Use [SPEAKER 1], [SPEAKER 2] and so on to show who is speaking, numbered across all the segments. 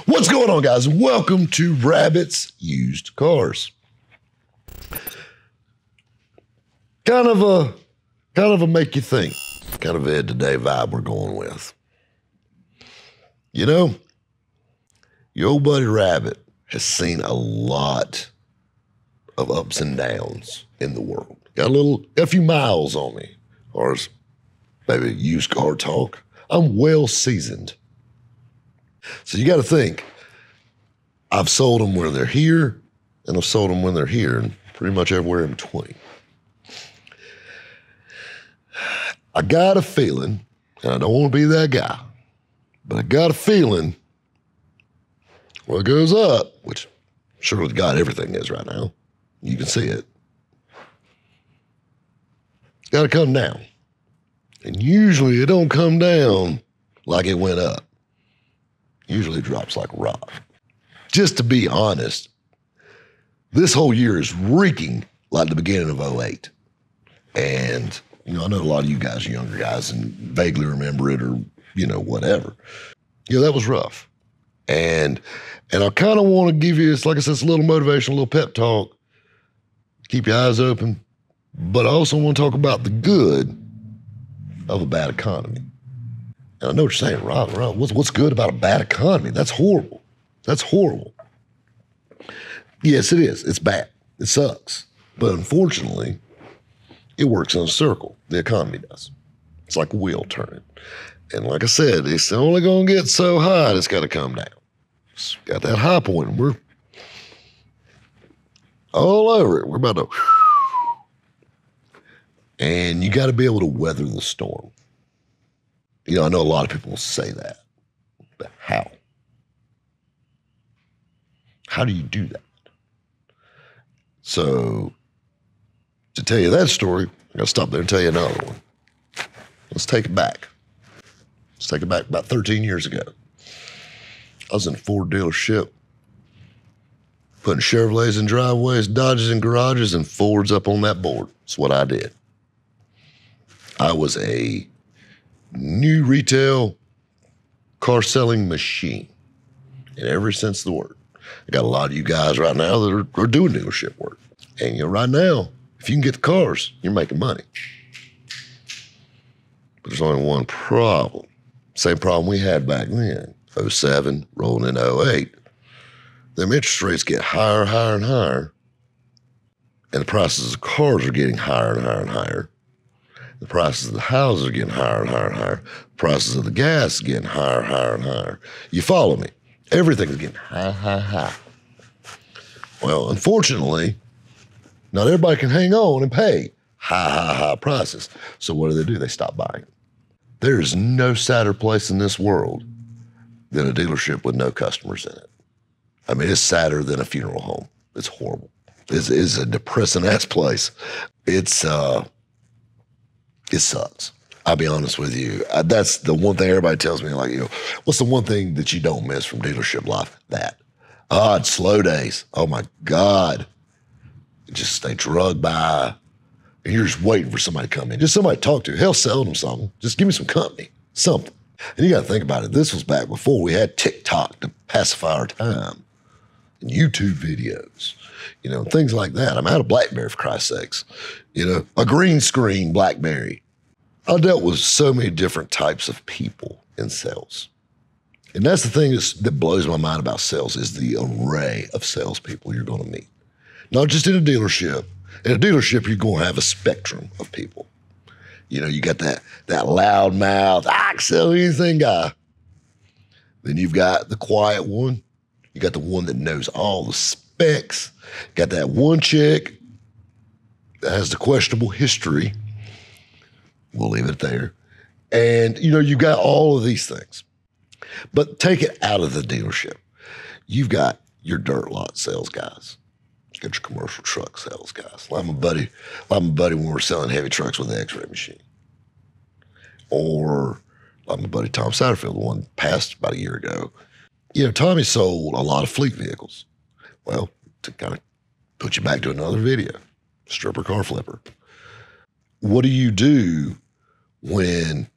[SPEAKER 1] What's going on, guys? Welcome to Rabbit's Used Cars. Kind of a make you think, kind of a today vibe we're going with. You know, your old buddy Rabbit has seen a lot of ups and downs in the world. Got a few miles on me, or as maybe used car talk. I'm well seasoned. So you got to think, I've sold them where they're here, and I've sold them when they're here, and pretty much everywhere in between. I got a feeling, and I don't want to be that guy, but I got a feeling what goes up, which surely God everything is right now. You can see it. Got to come down. And usually it don't come down like it went up. Usually it drops like a rock. Just to be honest, this whole year is reeking like the beginning of 2008. And, you know, I know a lot of you guys, younger guys, and vaguely remember it or, you know, whatever. You know, that was rough. And I kind of want to give you, it's like I said, it's a little motivation, a little pep talk. Keep your eyes open. But I also want to talk about the good of a bad economy. And I know what you're saying, Rob, what's good about a bad economy? That's horrible. That's horrible. Yes, it is. It's bad. It sucks. But unfortunately, it works in a circle. The economy does. It's like a wheel turning. And like I said, it's only going to get so high, it's got to come down. It's got that high point. We're all over it. We're about to... And you got to be able to weather the storm. You know, I know a lot of people will say that, but how? How do you do that? So, to tell you that story, I got to stop there and tell you another one. Let's take it back. Let's take it back about 13 years ago. I was in a Ford dealership, putting Chevrolets in driveways, Dodges in garages, and Fords up on that board. That's what I did. I was a new retail car selling machine in every sense of the word. I got a lot of you guys right now that are doing dealership work. And you know, right now, if you can get the cars, you're making money. But there's only one problem. Same problem we had back then, 07, rolling into 08. Them interest rates get higher, higher, and higher. And the prices of cars are getting higher and higher and higher. The prices of the houses are getting higher and higher and higher. The prices of the gas are getting higher, higher, and higher. You follow me? Everything is getting high, high, high. Well, unfortunately, not everybody can hang on and pay high, high, high prices. So what do? They stop buying. There is no sadder place in this world than a dealership with no customers in it. I mean, it's sadder than a funeral home. It's horrible. It's a depressing-ass place. It sucks. I'll be honest with you. That's the one thing everybody tells me, like, you know, what's the one thing that you don't miss from dealership life? That. It's slow days. Oh my God. Just they drug by and you're just waiting for somebody to come in. Just somebody to talk to. Hell, sell them something. Just give me some company, something. And you got to think about it. This was back before we had TikTok to pacify our time and YouTube videos, you know, things like that. I'm out of BlackBerry, for Christ's sakes. You know, a green screen BlackBerry. I dealt with so many different types of people in sales. And that's the thing that blows my mind about sales is the array of salespeople you're going to meet. Not just in a dealership. In a dealership, you're going to have a spectrum of people. You know, you got that loud mouth, I can sell anything guy. Then you've got the quiet one. You got the one that knows all the specs. Got that one chick that has the questionable history. We'll leave it there. And, you know, you got all of these things. But take it out of the dealership. You've got your dirt lot sales guys. You got your commercial truck sales guys. Like my buddy when we're selling heavy trucks with the X-ray machine. Or like my buddy Tom Satterfield, the one passed about a year ago. You know, Tommy sold a lot of fleet vehicles. Well, to kind of put you back to another video, stripper car flipper. What do you do when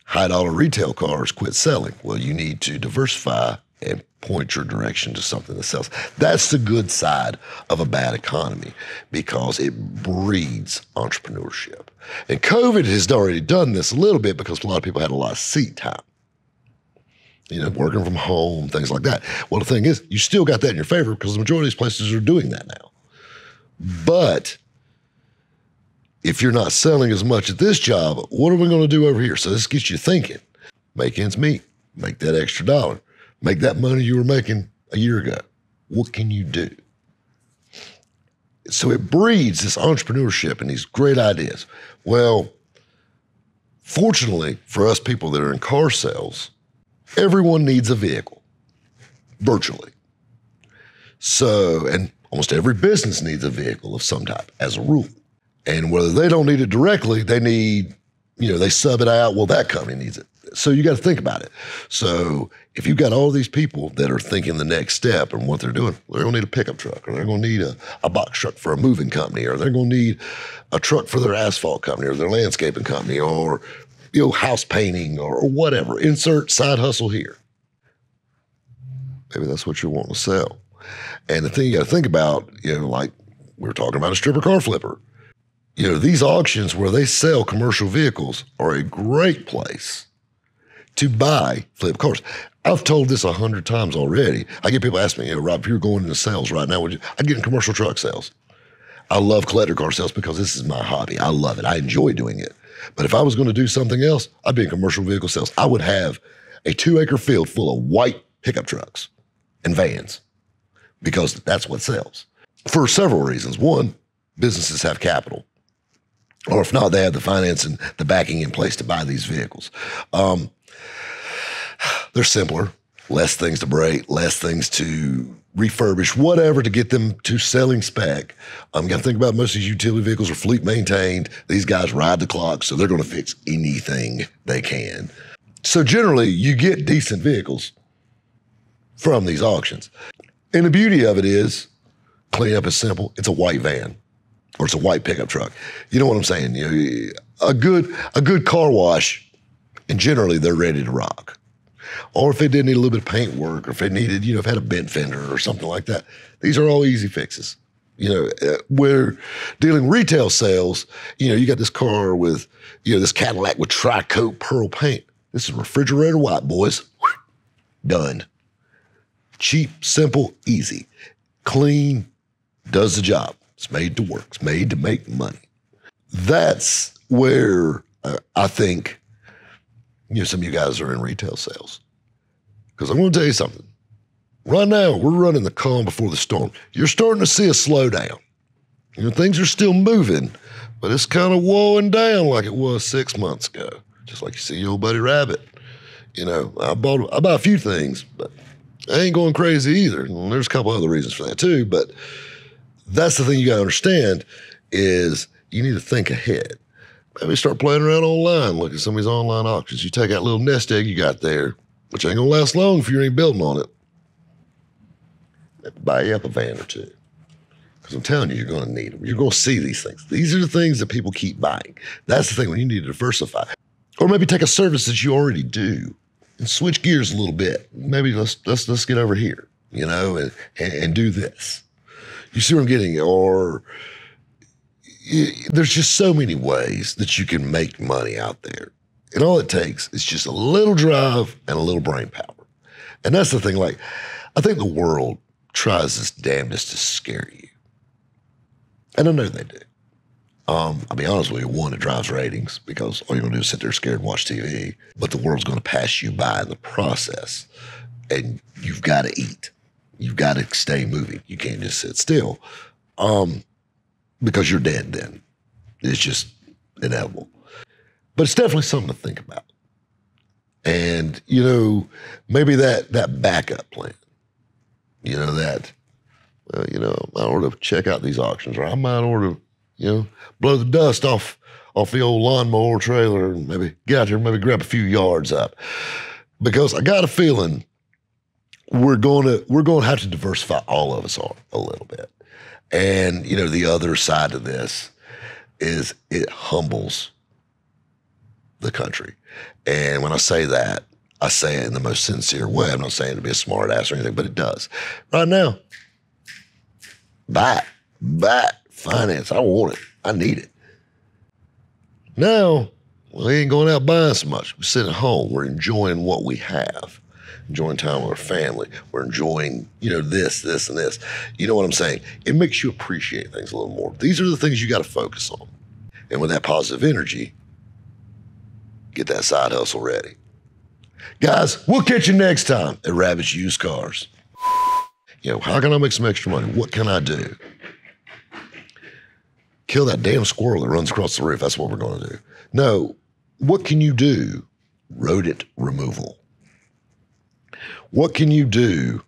[SPEAKER 1] high dollar retail cars quit selling? Well, you need to diversify and point your direction to something that sells. That's the good side of a bad economy because it breeds entrepreneurship. And COVID has already done this a little bit because a lot of people had a lot of seat time. Working from home, things like that. Well, the thing is, you still got that in your favor because the majority of these places are doing that now. But if you're not selling as much at this job, what are we going to do over here? So this gets you thinking. Make ends meet. Make that extra dollar. Make that money you were making a year ago. What can you do? So it breeds this entrepreneurship and these great ideas. Well, fortunately for us people that are in car sales, everyone needs a vehicle, virtually. So, and almost every business needs a vehicle of some type as a rule. And whether they don't need it directly, they need, they sub it out. Well, that company needs it. So you got to think about it. So if you've got all these people that are thinking the next step and what they're doing, they're going to need a pickup truck, or they're going to need a box truck for a moving company, or they're going to need a truck for their asphalt company or their landscaping company, or house painting or whatever. Insert side hustle here. Maybe that's what you're wanting to sell. And the thing you got to think about, like we were talking about a stripper car flipper. These auctions where they sell commercial vehicles are a great place to buy flip cars. I've told this 100 times already. I get people ask me, Rob, if you're going into sales right now, I'd get in commercial truck sales. I love collector car sales because this is my hobby. I love it. I enjoy doing it. But if I was going to do something else, I'd be in commercial vehicle sales. I would have a 2-acre field full of white pickup trucks and vans because that's what sells. For several reasons. One, businesses have capital. Or if not, they have the finance and the backing in place to buy these vehicles. They're simpler, less things to break, less things to refurbish, whatever to get them to selling spec. You got to think about most of these utility vehicles are fleet maintained. These guys ride the clock, so they're going to fix anything they can. So generally, you get decent vehicles from these auctions. And the beauty of it is, cleanup is simple. It's a white van or it's a white pickup truck. You know what I'm saying? A good car wash, and generally they're ready to rock. Or if they did need a little bit of paint work, or if they needed, if it had a bent fender or something like that, these are all easy fixes. We're dealing retail sales, you got this car with, this Cadillac with tri-coat pearl paint. This is refrigerator white, boys. Done. Cheap, simple, easy. Clean, does the job. It's made to work. It's made to make money. That's where I think, some of you guys are in retail sales. Because I'm going to tell you something. Right now, we're running the calm before the storm. You're starting to see a slowdown. Things are still moving, but it's kind of wowing down like it was 6 months ago. Just like you see your old buddy Rabbit. I bought a few things, but I ain't going crazy either. And there's a couple other reasons for that too, but that's the thing you got to understand is you need to think ahead. Maybe start playing around online, look at some of these online auctions. You take that little nest egg you got there, which ain't gonna last long if you ain't building on it. Maybe buy you up a van or two. Because I'm telling you, you're gonna need them. You're gonna see these things. These are the things that people keep buying. That's the thing when you need to diversify. Or maybe take a service that you already do and switch gears a little bit. Maybe let's get over here, and do this. You see what I'm getting? Or there's just so many ways that you can make money out there. And all it takes is just a little drive and a little brain power. And that's the thing, I think the world tries its damnedest to scare you. And I know they do. I'll be honest with you, one, it drives ratings because all you're gonna do is sit there scared and watch TV, but the world's gonna pass you by in the process. And you've got to eat. You've got to stay moving. You can't just sit still. Because you're dead then. It's just inevitable. But it's definitely something to think about. And, maybe that backup plan, I ought to check out these auctions, or I might ought to, blow the dust off the old lawnmower trailer and maybe get out here and maybe grab a few yards up. Because I got a feeling we're going to have to diversify, all of us are, a little bit. And, the other side of this is it humbles the country. And when I say that, I say it in the most sincere way. I'm not saying to be a smart ass or anything, but it does. Right now, buy it, finance. I want it. I need it. Now, we ain't going out buying so much. We're sitting at home. We're enjoying what we have. Enjoying time with our family. We're enjoying, this, and this. You know what I'm saying? It makes you appreciate things a little more. These are the things you got to focus on. And with that positive energy, get that side hustle ready. Guys, we'll catch you next time at Ravage Used Cars. How can I make some extra money? What can I do? Kill that damn squirrel that runs across the roof. That's what we're going to do. No, what can you do? Rodent removal. What can you do